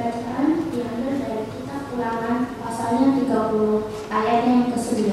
Bacaan diambil dari kitab Ulangan pasalnya 30 ayatnya yang ke-9.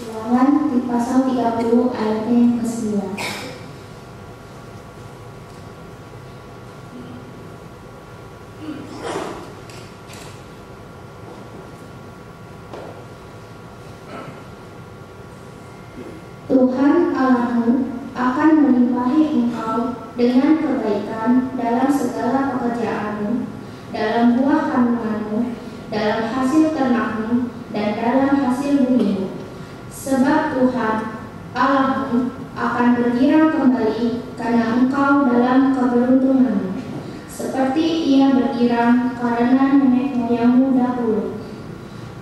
Ulangan di pasal 30 ayatnya yang ke-9. Tuhan Allahmu akan melimpahi engkau dengan kebaikan dalam segala pekerjaanmu, dalam buah kandunganmu, dalam hasil ternakmu, dan dalam hasil bumimu. Sebab Tuhan Allahmu akan bergirang kembali karena engkau dalam keberuntunganmu, seperti ia bergirang karena nenek moyangmu dahulu.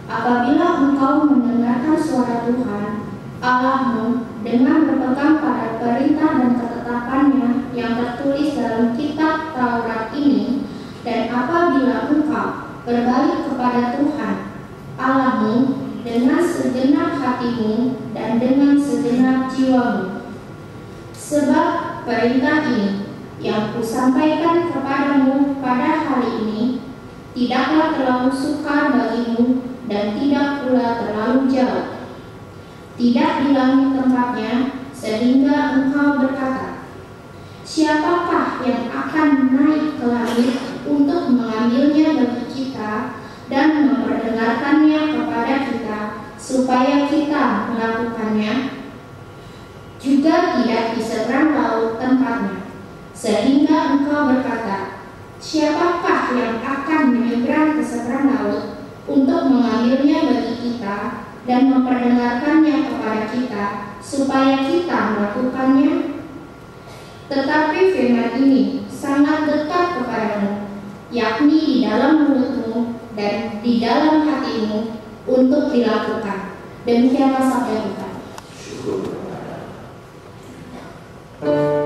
Apabila engkau mendengarkan suara Tuhan Allahmu dengan berpegang pada perintah dan ketetapannya yang tertulis dalam kitab Taurat ini, dan apabila engkau berbalik kepada Tuhan Allahmu dengan segenap hatimu dan dengan segenap jiwamu. Sebab perintah ini yang kusampaikan kepadamu pada hari ini tidaklah terlalu sukar bagimu dan tidak pula terlalu jauh. Tidak hilangi tempatnya, sehingga engkau berkata, siapakah yang akan naik ke langit untuk mengambilnya bagi kita dan memperdengarkannya kepada kita, supaya kita melakukannya? Juga tidak di seberang laut tempatnya, sehingga engkau berkata, siapakah yang akan menyeberang ke seberang laut untuk mengambilnya bagi kita dan memperdengarkannya kepada kita, supaya kita melakukannya? Tetapi firman ini sangat dekat kepadamu, yakni di dalam mulutmu dan di dalam hatimu, untuk dilakukan. Demikianlah sabda Tuhan. Amen.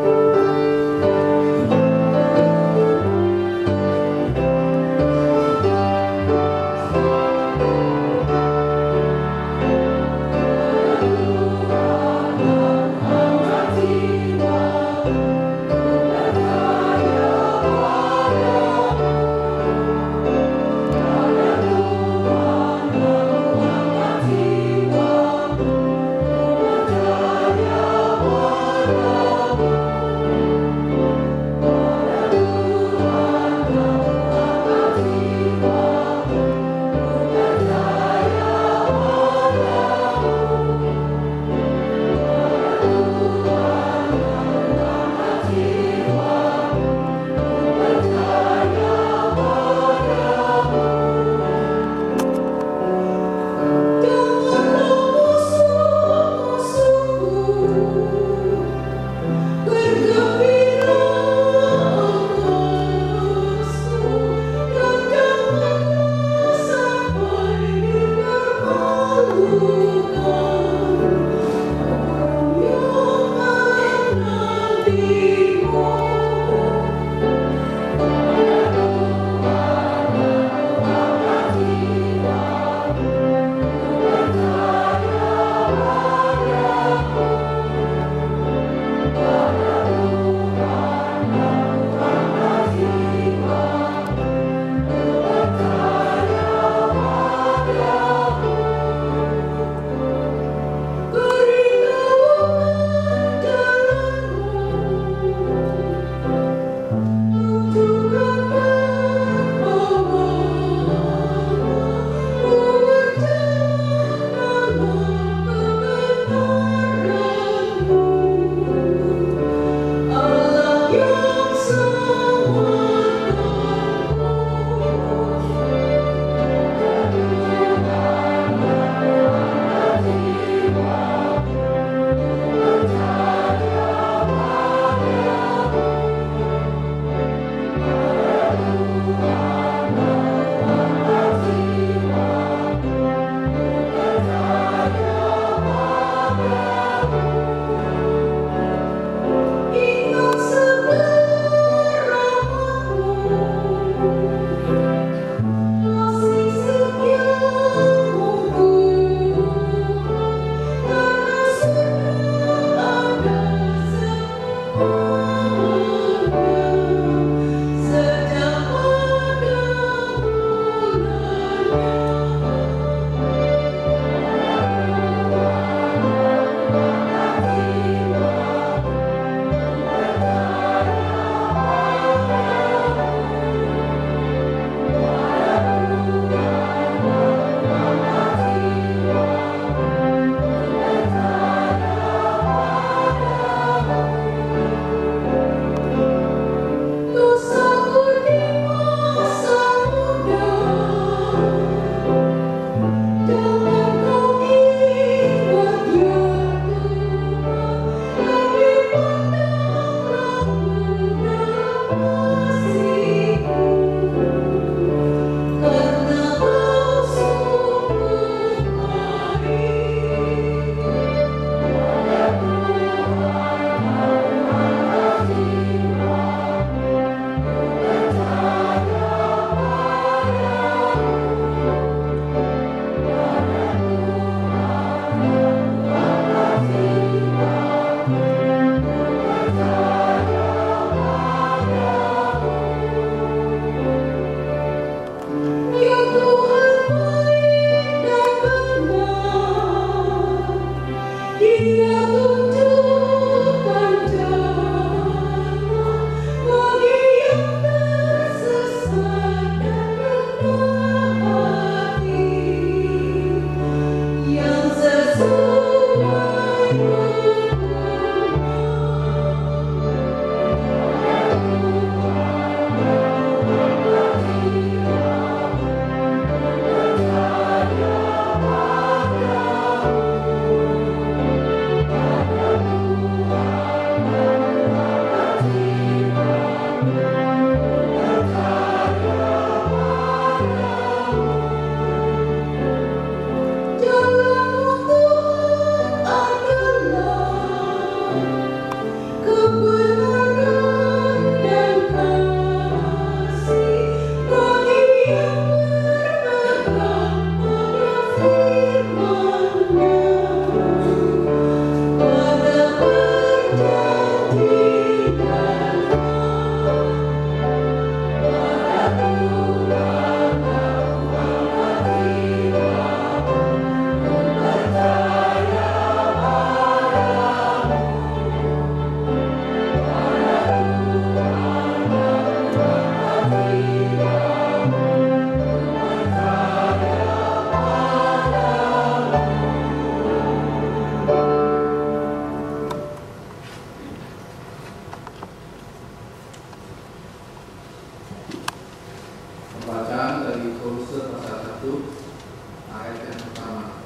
Kolose pasal 1 ayat yang pertama.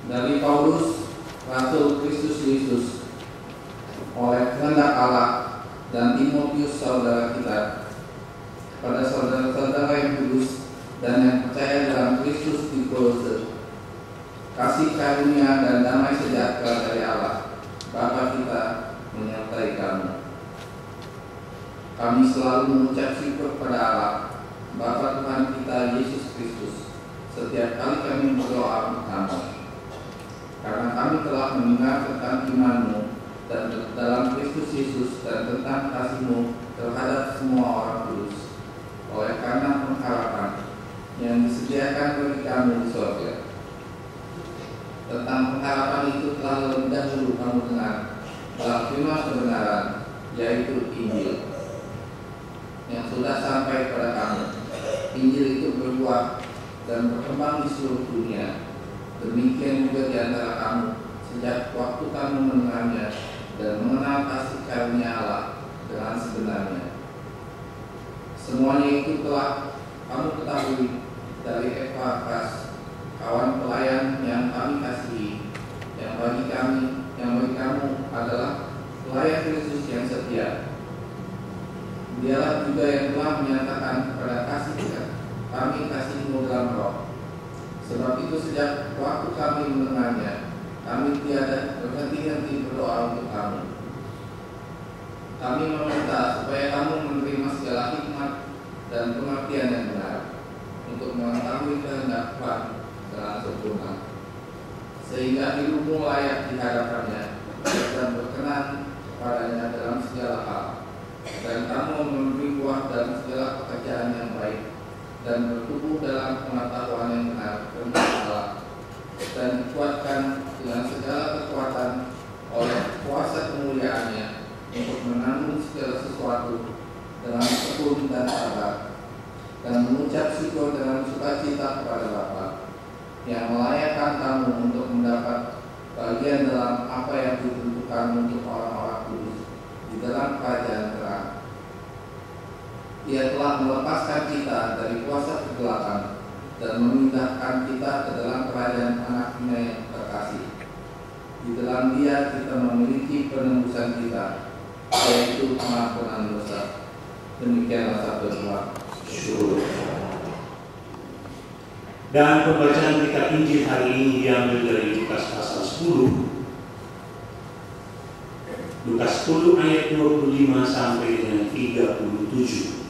Dari Paulus, Rasul Kristus Yesus, oleh kehendak Allah, dan Timotius saudara kita, kepada saudara-saudara yang kudus dan yang percaya dalam Kristus di Kolose, kasih karunia dan damai sejahtera dari Allah Bapa kita menyertai kamu. Kami selalu mengucap syukur kepada Allah Bapa Tuhan kita Yesus Kristus setiap kali kami berdoa untuk kamu, karena kami telah mendengar tentang iman-Mu dan dalam Kristus Yesus dan tentang kasih-Mu terhadap semua orang kudus, oleh karena pengharapan yang disediakan bagi kamu di surga. Tentang pengharapan itu telah lebih dahulu kamu dengar dalam firman kebenaran, yaitu Injil, yang sudah sampai pada kamu. Injil itu berbuah dan berkembang di seluruh dunia. Demikian juga di antara kamu sejak waktu kamu mendengarnya dan mengenal kasih karunia Allah dengan sebenarnya. Semuanya itu telah kamu ketahui dari Epafras, kawan pelayan yang kami kasihi, yang bagi kamu adalah pelayan Kristus yang setia. Dialah juga yang telah menyatakan kepada kami kasih-Mu dalam roh. Sebab itu sejak waktu kami mendengarnya, kami tiada berhenti-henti berdoa untuk kamu. Kami meminta supaya kamu menerima segala hikmat dan pengertian yang benar, untuk mengetahui kehendak Tuhan dengan sempurna, sehingga hidupmu layak di hadapannya dan berkenan kepadanya dalam segala hal, dan kamu memberi buah dalam segala pekerjaan yang baik, dan bertumbuh dalam pengetahuan yang benar tentang Allah, dan dikuatkan dengan segala kekuatan oleh kuasa kemuliaan-Nya untuk menanggung segala sesuatu dengan tekun dan sabar, dan mengucap syukur dengan sukacita kepada Bapa yang melayakkan kamu untuk mendapat bagian dalam apa yang ditentukan untuk orang-orang kudus di dalam kerajaan terang. Dia telah melepaskan kita dari kuasa kegelapan dan memindahkan kita ke dalam kerajaan Anak-Nya yang terkasih. Di dalam Dia kita memiliki penebusan kita, yaitu pengampunan dosa. Demikianlah sabda Tuhan. Syukur. Dan pembacaan kitab Injil hari ini diambil dari Lukas pasal 10. Lukas 10 ayat 25 sampai dengan 37.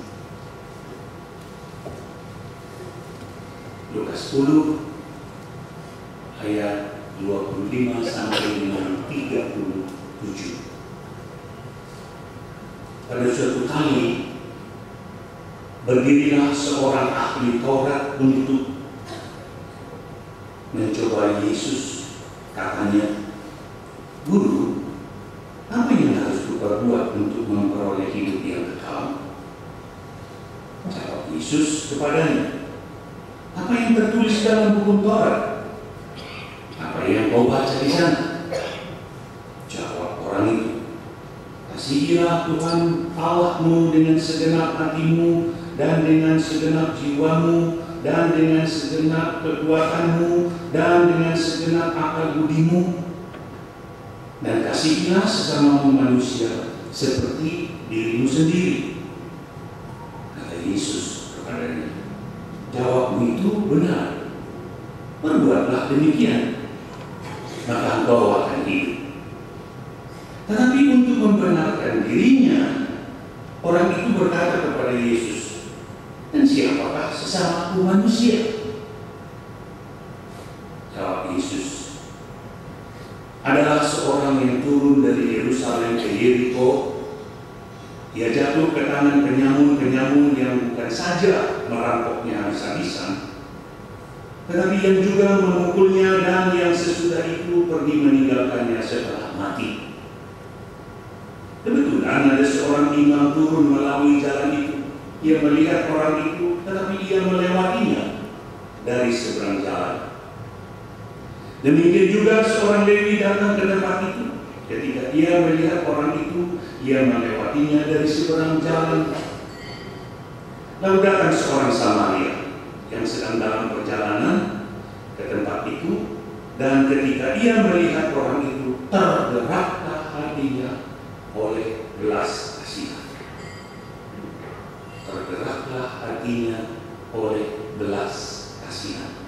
Lukas 10 ayat 25 sampai dengan 37. Pada suatu kali berdirilah seorang ahli Taurat untuk mencoba Yesus. Katanya, "Guru, apa yang harus kuperbuat untuk memperoleh hidup yang kekal?" Jawab Yesus kepadanya, "Apa yang tertulis dalam buku Taurat? Apa yang kau baca di sana?" Jawab orang itu, "Kasihilah Tuhan Allahmu dengan segenap hatimu dan dengan segenap jiwamu dan dengan segenap kekuatanmu dan dengan segenap akal budimu, dan kasihilah sesamamu manusia seperti dirimu sendiri." Kata Yesus kepadanya, "Jawabmu itu benar. Perbuatlah demikian, maka engkau akan hidup." Tetapi untuk membenarkan dirinya, orang itu berkata kepada Yesus, "Dan siapakah sesamaku manusia?" Jawab Yesus, "Adalah seorang yang turun dari Yerusalem ke Yeriko. Dia jatuh ke tangan penyamun-penyamun yang bukan saja merampoknya habis-habisan, tetapi yang juga memukulnya, dan yang sesudah itu pergi meninggalkannya setelah mati. Kebetulan ada seorang imam turun melalui jalan itu. Ia melihat orang itu, tetapi ia melewatinya dari seberang jalan. Demikian juga seorang Lewi datang ke tempat itu. Ketika ia melihat orang itu, ia melewatinya dari seberang jalan. Lalu datang seorang Samaria yang sedang dalam perjalanan ke tempat itu, dan ketika ia melihat orang itu, tergeraklah hatinya oleh belas kasihan. Tergeraklah hatinya oleh belas kasihan.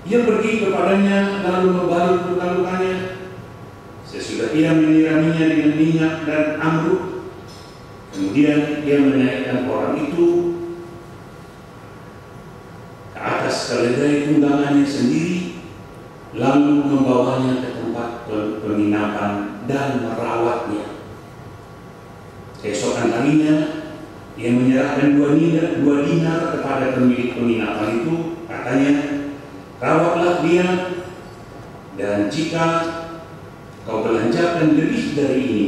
Ia pergi kepadanya lalu membalut luka-lukanya. Sesudah ia menyiraminya dengan minyak dan anggur, kemudian ia menaikkan orang itu ke atas keledai tunggangannya sendiri, lalu membawanya ke tempat penginapan dan merawatnya. Keesokan harinya, ia menyerahkan 2 dinar kepada pemilik penginapan itu. Katanya, rawatlah dia, dan jika kau belanjakan lebih dari ini,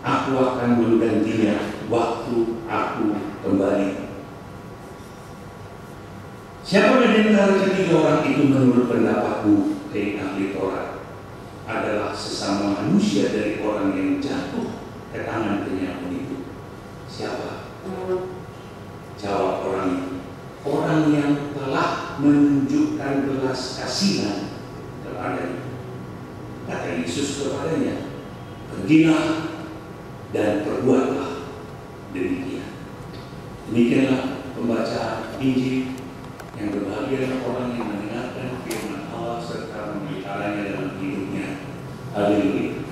aku akan menggantinya waktu aku kembali. Siapa di antara ketiga orang itu menurut pendapatku, ahli Taurat, adalah sesama manusia dari orang yang jatuh ke tangan penyamun itu? Siapa? Jawab orang itu, orang yang telah menunjukkan belas kasihan kepadanya. Kata Yesus kepadanya, pergilah dan perbuatlah demikian. Demikianlah pembacaan Injil. Yang berbahagia orang yang mendengarkan firman Allah serta memeliharanya dalam hidupnya. Haleluya.